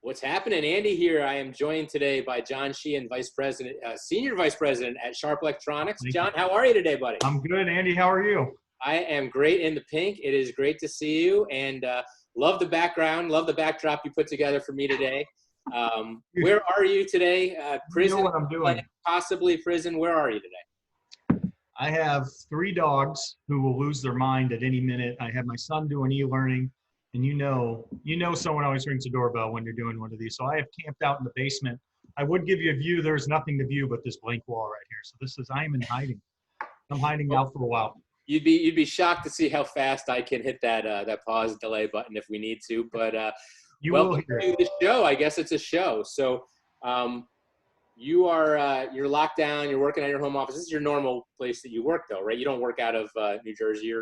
What's happening? Andy here. I am joined today by John Sheehan, Senior Vice President at Sharp Electronics. John, how are you today, buddy? I'm good, Andy. How are you? I am great in the pink. It is great to see you, and love the background, love the backdrop you put together for me today. Where are you today? Prison? You know what I'm doing. Possibly prison. Where are you today? I have 3 dogs who will lose their mind at any minute. I have my son doing e-learning, and you know someone always rings the doorbell when you're doing one of these. So I have camped out in the basement. I would give you a view. There's nothing to view but this blank wall right here. So I am in hiding. I'm hiding out for a while. You'd be shocked to see how fast I can hit that pause delay button if we need to. But you will hear to the show. I guess it's a show. So you're locked down. You're working at your home office. This is your normal place that you work, though, right? You don't work out of New Jersey.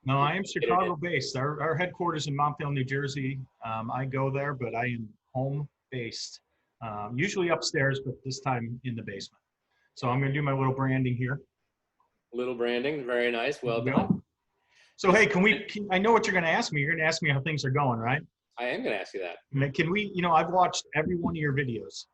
No, I am Chicago based. Our headquarters in Montvale, New Jersey. I go there, but I am home based. Usually upstairs, but this time in the basement. So I'm going to do my little branding here. Little branding, very nice. Well done. So hey, I know what you're going to ask me. You're going to ask me how things are going, right? I am going to ask you that. Can we? I've watched every one of your videos.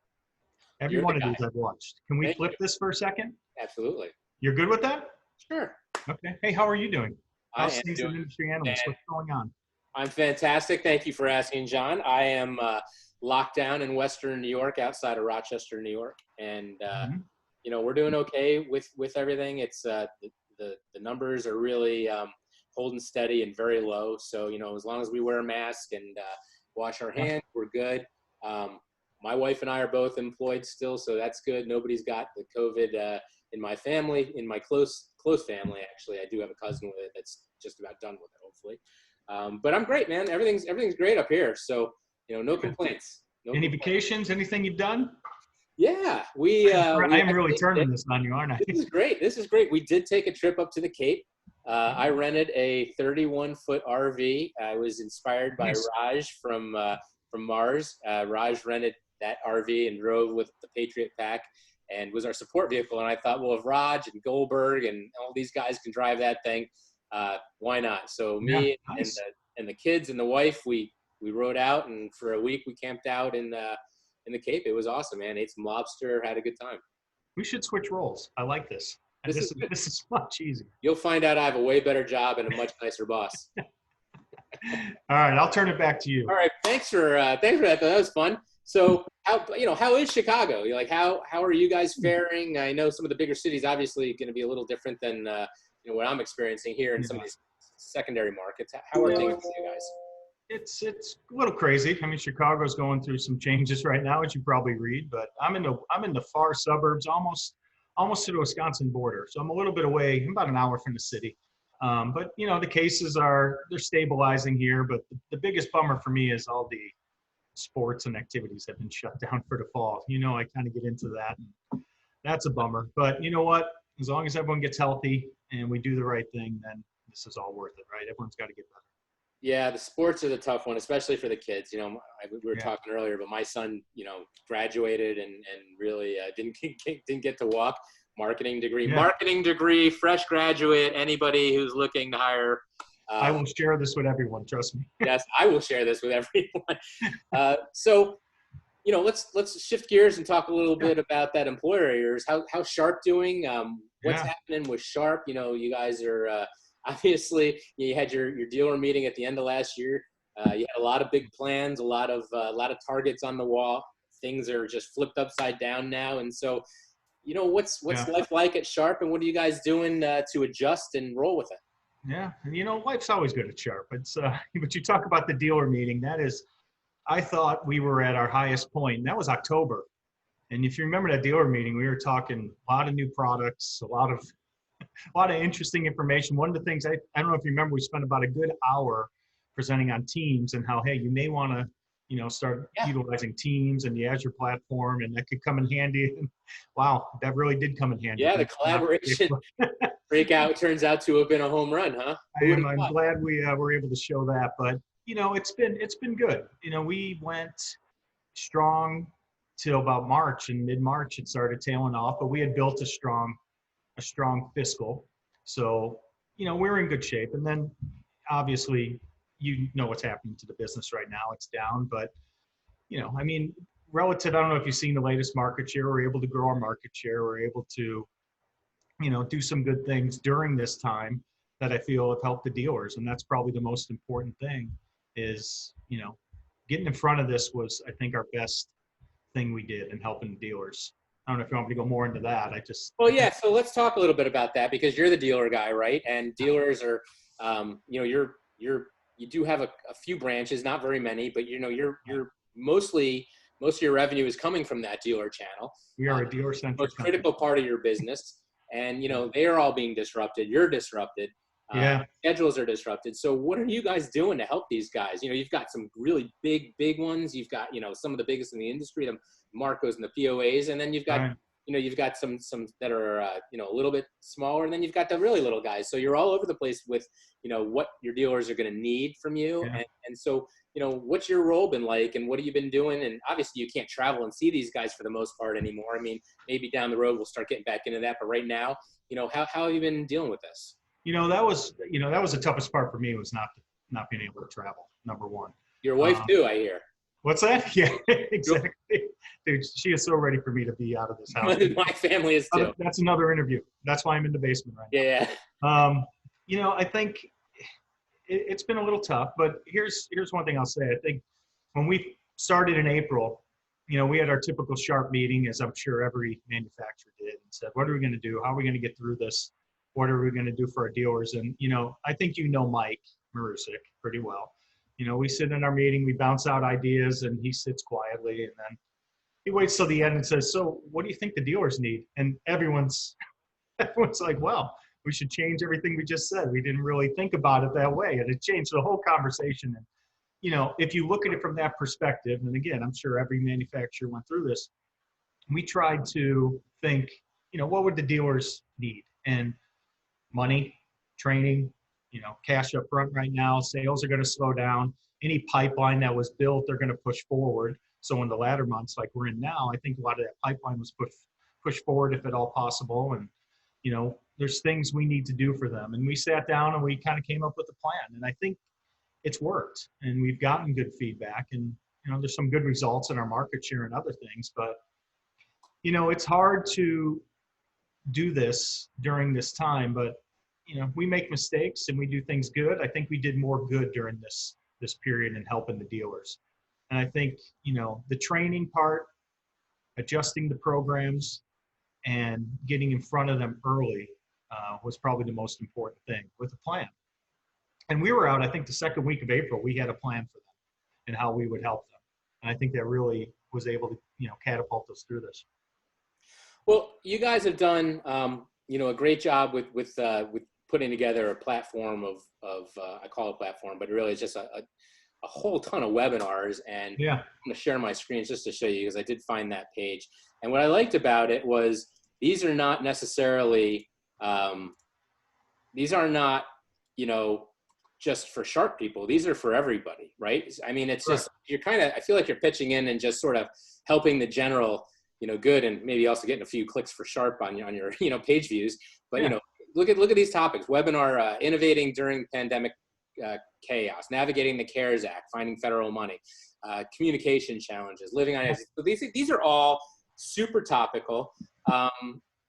Every one of these I've watched. Can we flip this for a second? Absolutely. You're good with that? Sure. Okay. Hey, how are you doing? How's things in Industry Analysts? What's going on? I'm fantastic. Thank you for asking, John. I am locked down in Western New York, outside of Rochester, New York, and we're doing okay with everything. It's the numbers are really holding steady and very low. So as long as we wear a mask and wash our hands, we're good. My wife and I are both employed still, so that's good. Nobody's got the COVID in my family, in my close family. Actually, I do have a cousin with it that's just about done with it, hopefully. But I'm great, man. Everything's great up here. So no complaints. Any vacations? Anything you've done? Yeah, I am really turning this on you, aren't I? This is great. We did take a trip up to the Cape. I rented a 31-foot RV. I was inspired by Raj from Mars. Raj rented that RV and drove with the Patriot Pack and was our support vehicle. And I thought, well, if Raj and Goldberg and all these guys can drive that thing, why not? So me and the kids and the wife, we rode out, and for a week we camped out in the Cape. It was awesome, man. Ate some lobster, had a good time. We should switch roles. I like this. This is much easier. You'll find out I have a way better job and a much nicer boss. All right, I'll turn it back to you. All right, thanks for that. That was fun. So how is Chicago? How are you guys faring? I know some of the bigger cities obviously going to be a little different than what I'm experiencing here in some of these secondary markets. How are things for you guys? It's a little crazy. I mean, Chicago's going through some changes right now, as you probably read. But I'm in the far suburbs, almost to the Wisconsin border. So I'm a little bit away. I'm about an hour from the city. But the cases they're stabilizing here. But the biggest bummer for me is all the sports and activities have been shut down for the fall. I kind of get into that. And that's a bummer. But you know what? As long as everyone gets healthy and we do the right thing, then this is all worth it, right? Everyone's got to get better. Yeah, the sports are the tough one, especially for the kids. We were talking earlier, but my son, graduated and really didn't get to walk. Marketing degree, fresh graduate. Anybody who's looking to hire. I will share this with everyone. Trust me. Yes, I will share this with everyone. So, let's shift gears and talk a little bit about that employer of yours. How's Sharp doing? What's happening with Sharp? You guys are obviously you had your dealer meeting at the end of last year. You had a lot of big plans, a lot of targets on the wall. Things are just flipped upside down now, and so. What's life like at Sharp, and what are you guys doing to adjust and roll with it? Yeah, life's always good at Sharp. It's but you talk about the dealer meeting. I thought we were at our highest point. And that was October, and if you remember that dealer meeting, we were talking a lot of new products, a lot of interesting information. One of the things I don't know if you remember, we spent about a good hour presenting on Teams and how you may want to. Start utilizing Teams and the Azure platform, and that could come in handy. And wow, that really did come in handy. Yeah, the collaboration breakout turns out to have been a home run, huh? I'm glad we were able to show that. But it's been good. We went strong till about March, and mid-March it started tailing off. But we had built a strong fiscal, so we're in good shape. And then obviously. What's happening to the business right now. It's down, but I mean, relative, I don't know if you've seen the latest market share. We're able to grow our market share. We're able to, do some good things during this time that I feel have helped the dealers. And that's probably the most important thing is, getting in front of this was, I think, our best thing we did in helping the dealers. I don't know if you want me to go more into that. Well, yeah. So let's talk a little bit about that because you're the dealer guy, right? And dealers are, you do have a few branches, not very many, but you're most of your revenue is coming from that dealer channel. We are a dealer-centric most critical part of your business, and they are all being disrupted. You're disrupted. Schedules are disrupted. So what are you guys doing to help these guys? You've got some really big ones. You've got, some of the biggest in the industry, the Marcos and the POAs. And then you've got, you've got some that are, a little bit smaller. And then you've got the really little guys. So you're all over the place with, what your dealers are going to need from you. Yeah. And so, what's your role been like and what have you been doing? And obviously you can't travel and see these guys for the most part anymore. I mean, maybe down the road we'll start getting back into that. But right now, how have you been dealing with this? That was the toughest part for me was not being able to travel. Number one. Your wife too, I hear. What's that? Yeah, exactly. Dude, she is so ready for me to be out of this house. My family is too. That's another interview. That's why I'm in the basement right now. Yeah. I think it's been a little tough, but here's one thing I'll say. I think when we started in April, we had our typical sharp meeting, as I'm sure every manufacturer did, and said, what are we going to do? How are we going to get through this? What are we going to do for our dealers? And, I think Mike Marusik pretty well. We sit in our meeting, we bounce out ideas, and he sits quietly, and then he waits till the end and says, so what do you think the dealers need? And everyone's like, well, we should change everything we just said. We didn't really think about it that way. And it changed the whole conversation. And, if you look at it from that perspective, and again, I'm sure every manufacturer went through this, we tried to think, what would the dealers need? And money, training, cash up front right now. Sales are going to slow down. Any pipeline that was built, they're going to push forward. So in the latter months, like we're in now, I think a lot of that pipeline was pushed forward if at all possible. And, there's things we need to do for them. And we sat down and we kind of came up with a plan. And I think it's worked. And we've gotten good feedback. And, there's some good results in our market share and other things. But, it's hard to do this during this time. But, we make mistakes and we do things good. I think we did more good during this period in helping the dealers. And I think, the training part, adjusting the programs, and getting in front of them early was probably the most important thing with a plan. And we were out, I think the second week of April, we had a plan for them and how we would help them. And I think that really was able to, catapult us through this. Well, you guys have done, a great job with putting together a platform of I call it a platform, but really it's just a whole ton of webinars. And yeah. I'm going to share my screen just to show you because I did find that page. And what I liked about it was these are not necessarily, just for sharp people. These are for everybody, right? I mean, it's just, I feel like you're pitching in and just sort of helping the general, good, and maybe also getting a few clicks for sharp on your page views. But, look at these topics: webinar, innovating during pandemic chaos, navigating the CARES Act, finding federal money, communication challenges, living on. So these are all super topical.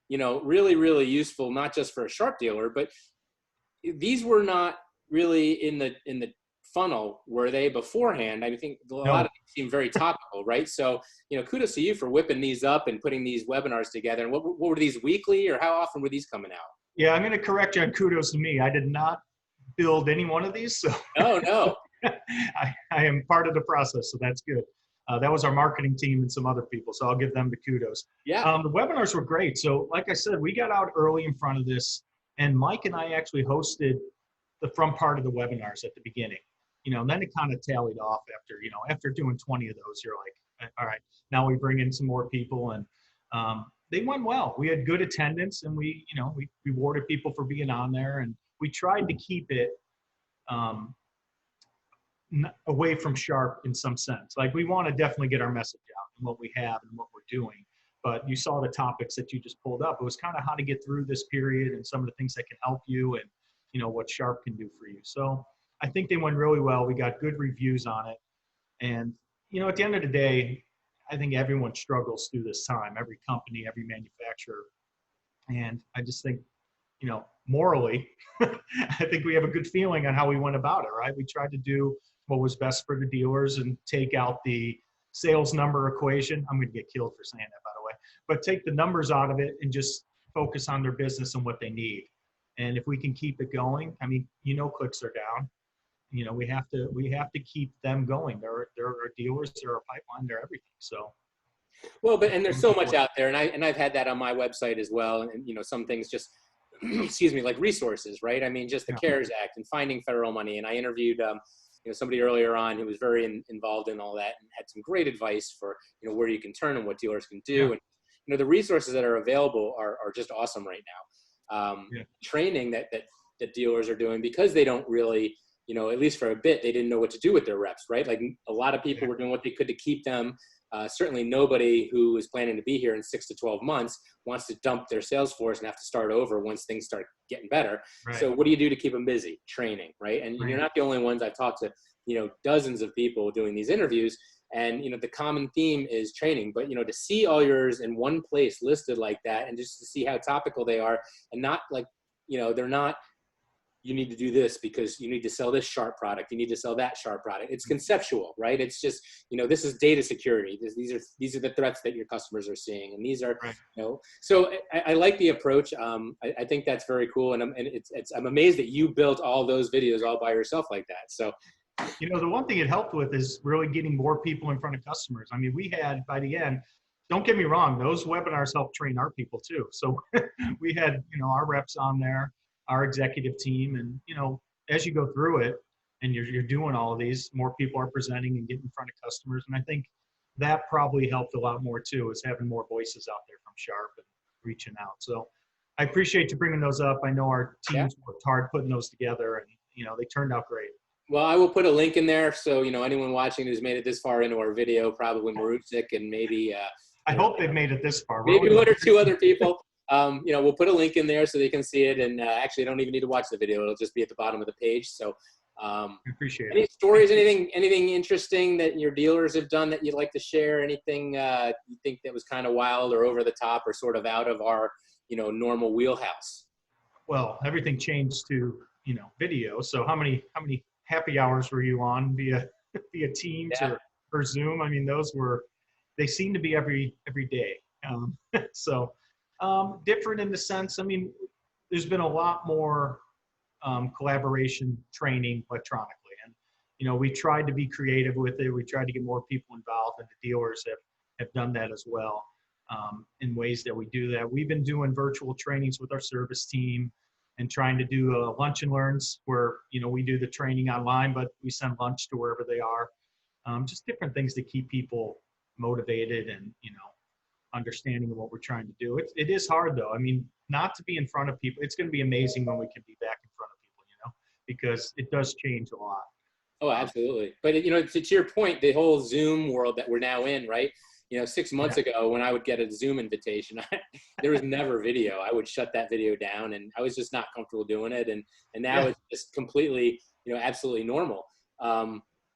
Really, really useful, not just for a sharp dealer, but these were not really in the funnel, were they, beforehand? I think a lot of them seem very topical, right? So, kudos to you for whipping these up and putting these webinars together. And what were these, weekly, or how often were these coming out? Yeah, I'm going to correct you on kudos to me. I did not build any one of these. So no. I am part of the process, so that's good. That was our marketing team and some other people, so I'll give them the kudos. Yeah. The webinars were great. So like I said, we got out early in front of this, and Mike and I actually hosted the front part of the webinars at the beginning. And then it kind of tallied off after doing 20 of those, you're like, all right, now we bring in some more people, and they went well. We had good attendance, and we rewarded people for being on there, and we tried to keep it away from sharp in some sense. Like, we want to definitely get our message out and what we have and what we're doing. But you saw the topics that you just pulled up. It was kind of how to get through this period and some of the things that can help you, and what sharp can do for you. So I think they went really well. We got good reviews on it, and at the end of the day, I think everyone struggles through this time, every company, every manufacturer. And I just think, morally, I think we have a good feeling on how we went about it, right? We tried to do what was best for the dealers and take out the sales number equation. I'm going to get killed for saying that, by the way, but take the numbers out of it and just focus on their business and what they need. And if we can keep it going, clicks are down. We have to keep them going. They're our dealers, they're our pipeline, they're everything. So. Well, and there's so much out there, and I've had that on my website as well. And some things just, excuse me, like resources, right? I mean, just the CARES Act and finding federal money. And I interviewed, somebody earlier on who was very involved in all that and had some great advice for, where you can turn and what dealers can do. And the resources that are available are just awesome right now. Training that dealers are doing, because they don't really, at least for a bit, they didn't know what to do with their reps, right? Like a lot of people were doing what they could to keep them. Certainly nobody who is planning to be here in 6 to 12 months wants to dump their sales force and have to start over once things start getting better. Right. So what do you do to keep them busy? Training, right? And you're not the only ones. I've talked to, dozens of people doing these interviews, and, the common theme is training. But, to see all yours in one place listed like that, and just to see how topical they are, and not like, they're not, you need to do this because you need to sell this sharp product. You need to sell that sharp product. It's conceptual, right? It's just, this is data security. These are the threats that your customers are seeing. And these are, so I like the approach. I think that's very cool. And I'm amazed that you built all those videos all by yourself like that. So, the one thing it helped with is really getting more people in front of customers. I mean, we had, by the end, don't get me wrong, those webinars helped train our people too. So we had, our reps on there, our executive team, and as you go through it and you're doing all of these, more people are presenting and getting in front of customers, and I think that probably helped a lot more too, is having more voices out there from Sharp and reaching out. So I appreciate you bringing those up. I know our teams worked hard putting those together, and they turned out great. Well, I will put a link in there, so anyone watching who's made it this far into our video, probably Marusik, and maybe I hope they've made it this far. Maybe one or two other people. We'll put a link in there so they can see it, and actually, I don't even need to watch the video; it'll just be at the bottom of the page. So, I appreciate it. Any stories, anything interesting that your dealers have done that you'd like to share? Anything you think that was kind of wild or over the top or sort of out of our normal wheelhouse? Well, everything changed to video. So how many happy hours were you on via Teams or Zoom? I mean, they seem to be every day. Different in the sense, I mean, there's been a lot more collaboration training electronically. And, we tried to be creative with it. We tried to get more people involved, and the dealers have done that as well in ways that we do that. We've been doing virtual trainings with our service team and trying to do lunch and learns where, we do the training online, but we send lunch to wherever they are. Just different things to keep people motivated and, understanding of what we're trying to do. It is hard though. I mean, not to be in front of people. It's going to be amazing when we can be back in front of people, because it does change a lot. Oh, absolutely. But, to your point, the whole Zoom world that we're now in, right? 6 months ago when I would get a Zoom invitation, there was never video. I would shut that video down, and I was just not comfortable doing it. And now it's just completely, absolutely normal.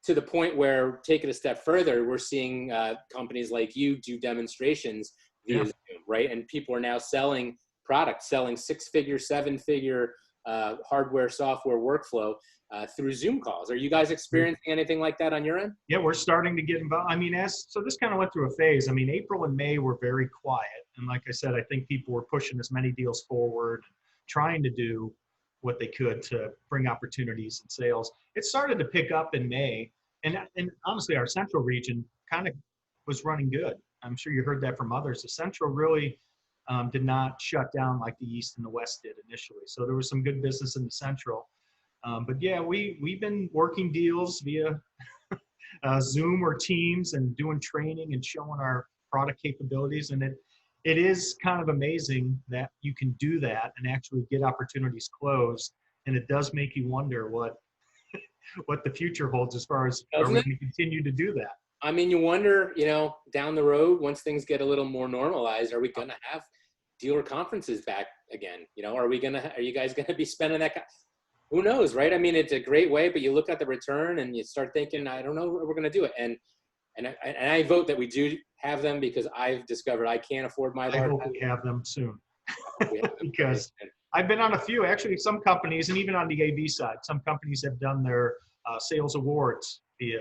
To the point where, take it a step further, we're seeing companies like you do demonstrations via Zoom, right? And people are now selling products, selling 6-figure, 7-figure hardware, software workflow through Zoom calls. Are you guys experiencing anything like that on your end? Yeah, we're starting to get involved. I mean, so this kind of went through a phase. I mean, April and May were very quiet. And like I said, I think people were pushing as many deals forward, trying to do what they could to bring opportunities and sales. It started to pick up in May. And honestly, our central region kind of was running good. I'm sure you heard that from others. The central really did not shut down like the East and the West did initially. So there was some good business in the central. But yeah, we've been working deals via Zoom or Teams and doing training and showing our product capabilities. And it is kind of amazing that you can do that and actually get opportunities closed. And it does make you wonder what the future holds as far as are we going to continue to do that? I mean, you wonder, down the road, once things get a little more normalized, are we going to have dealer conferences back again? Are you guys going to be spending that? Who knows, right? I mean, it's a great way, but you look at the return and you start thinking, I don't know if we're going to do it. And And I vote that we do have them because I've discovered I can't afford my I bar hope pass. we have them soon. We have them. Because I've been on a few, actually, some companies, and even on the AV side, some companies have done their sales awards via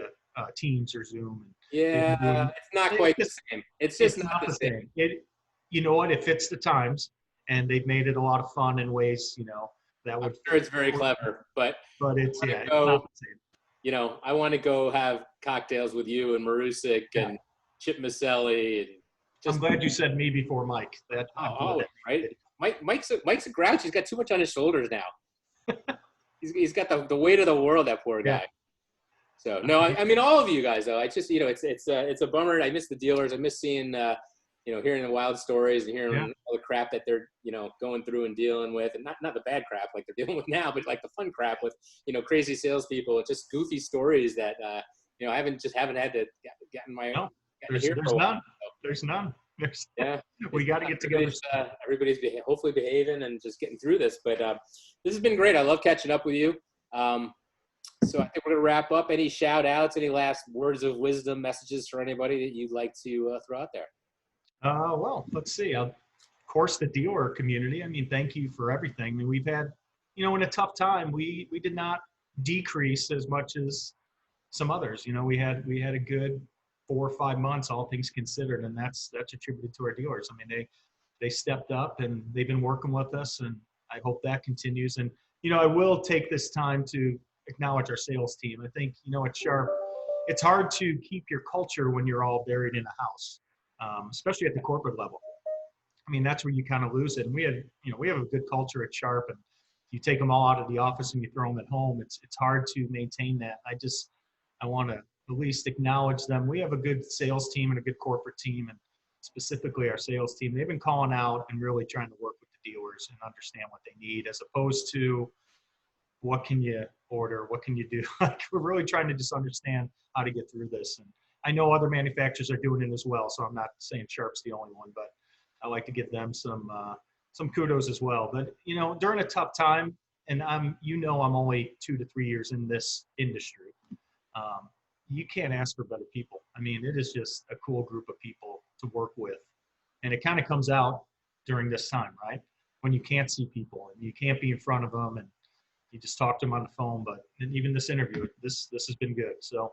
Teams or Zoom. Yeah, it's not quite the same. It's just not the same. You know what? It fits the times, and they've made it a lot of fun in ways, that would. I'm sure it's very clever, but it's not the same. You know, I want to go have cocktails with you and Marusik and Chip Maselli and. I'm glad you said me before Mike. Right. Mike's a grouch. He's got too much on his shoulders now. he's got the weight of the world. That poor guy. So no, I mean all of you guys though. I just it's a bummer. I miss the dealers. I miss seeing hearing the wild stories and hearing all the crap that they're going through and dealing with, and not the bad crap like they're dealing with now, but like the fun crap with crazy salespeople. It's just goofy stories that I haven't had to get in my own. There's none. There's none. We got to get together. Everybody's hopefully behaving and just getting through this. But this has been great. I love catching up with you. So I think we're going to wrap up. Any shout outs, any last words of wisdom, messages for anybody that you'd like to throw out there? Well, let's see. Of course, the dealer community. I mean, thank you for everything. I mean, we've had, in a tough time, we did not decrease as much as some others. We had a good 4 or 5 months, all things considered, and that's attributed to our dealers. I mean, they stepped up and they've been working with us, and I hope that continues. And I will take this time to acknowledge our sales team. I think at Sharp, it's hard to keep your culture when you're all buried in a house, especially at the corporate level. I mean, that's where you kind of lose it. And we have a good culture at Sharp, and you take them all out of the office and you throw them at home. It's hard to maintain that. I want to at least acknowledge them. We have a good sales team and a good corporate team, and specifically our sales team. They've been calling out and really trying to work with the dealers and understand what they need, as opposed to what can you order, what can you do. Like, we're really trying to just understand how to get through this. And I know other manufacturers are doing it as well, so I'm not saying Sharp's the only one, but I like to give them some kudos as well. But during a tough time, and I'm only 2 to 3 years in this industry. You can't ask for better people. I mean, it is just a cool group of people to work with. And it kind of comes out during this time, right? When you can't see people and you can't be in front of them and you just talk to them on the phone. But even this interview, this has been good. So,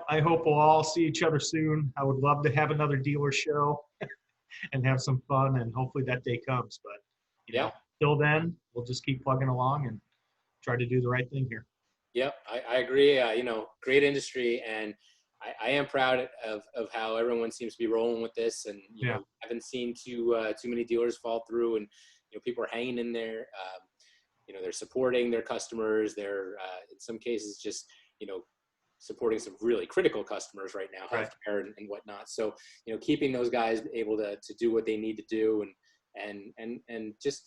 I hope we'll all see each other soon. I would love to have another dealer show and have some fun, and hopefully that day comes. But, till then, we'll just keep plugging along and try to do the right thing here. Yep, I agree. Great industry, and I am proud of how everyone seems to be rolling with this. And I haven't seen too many dealers fall through, and people are hanging in there. They're supporting their customers. They're in some cases just supporting some really critical customers right now, healthcare and whatnot. So keeping those guys able to do what they need to do, and just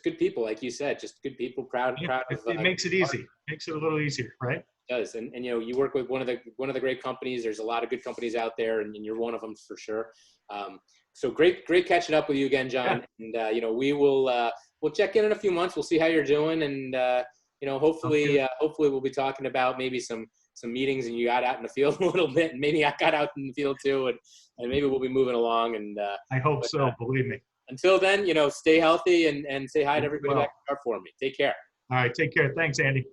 good people, like you said, just good people, proud of. It makes it easy. Makes it a little easier, right? It does. And you work with one of the great companies. There's a lot of good companies out there, and you're one of them for sure. So great catching up with you again, John. Yeah. And we'll check in a few months. We'll see how you're doing, and hopefully we'll be talking about maybe some meetings, and you got out in the field a little bit, and maybe I got out in the field too, and maybe we'll be moving along. And I hope so. Believe me. Until then, stay healthy and say hi to everybody back for me. Take care. All right. Take care. Thanks, Andy.